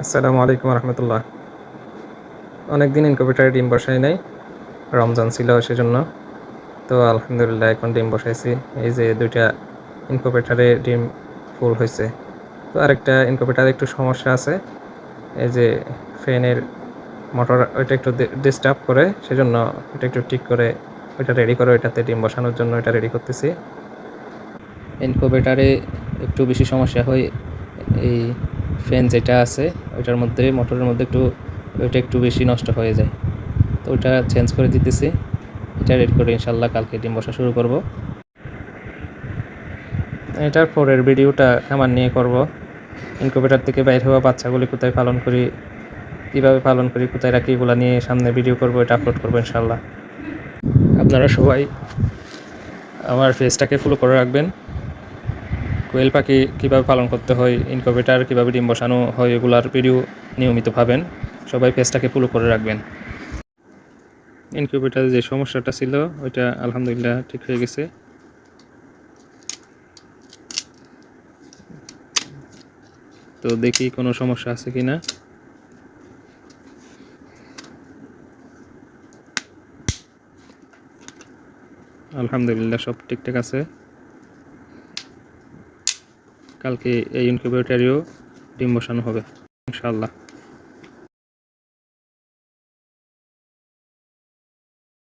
আসসালামু আলাইকুম রহমতুল্লাহ। অনেকদিন ইনকিউবেটরে ডিম বসাই নাই, রমজান ছিল সেজন্য। তো আলহামদুলিল্লাহ এখন ডিম বসাইছি। এই যে 2টা ইনকিউবেটরে ডিম ফুল হয়েছে। তো আরেকটা ইনকিউবেটারে একটু সমস্যা আছে, এই যে ফ্যানের মোটর ওইটা একটু ডিস্টার্ব করে, সেজন্য এটা একটু ঠিক করে ওইটা রেডি করে ওইটাতে ডিম বসানোর জন্য এটা রেডি করতেছি। ইনকিউবেটারে একটু বেশি সমস্যা হয়, এই ফ্যান যেটা আছে ওইটার মধ্যে মোটরের মধ্যে ওইটা একটু বেশি নষ্ট হয়ে যায়। তো ওইটা চেঞ্জ করে দিতেছি, এটা রেডি করে ইনশাল্লাহ কালকে ডিম বসা শুরু করব। এটার পরের ভিডিওটা খামার নিয়ে করব। ইনকিউবেটর থেকে বাইর হওয়া বাচ্চাগুলি কোথায় পালন করি, কীভাবে পালন করি, কোথায় রাখি, এগুলো নিয়ে সামনে ভিডিও করব, এটা আপলোড করবো ইনশাল্লাহ। আপনারা সবাই আমার পেজটাকে ফলো করে রাখবেন। কোয়েল পাখি কীভাবে পালন করতে হয়, ইনকিউবেটর কীভাবে ডিম বসানো হয়, এগুলার ভিডিও নিয়মিত পাবেন। সবাই পেজটাকে ফলো করে রাখবেন। ইনকিউবেটারে যে সমস্যাটা ছিল ওইটা আলহামদুলিল্লাহ ঠিক হয়ে গেছে। তো দেখি কোনো সমস্যা আছে কি না। আলহামদুলিল্লাহ সব ঠিকঠাক আছে। কালকে এই ইনকিউবেটরেও ডিম বসানো হবে ইনশাআল্লাহ।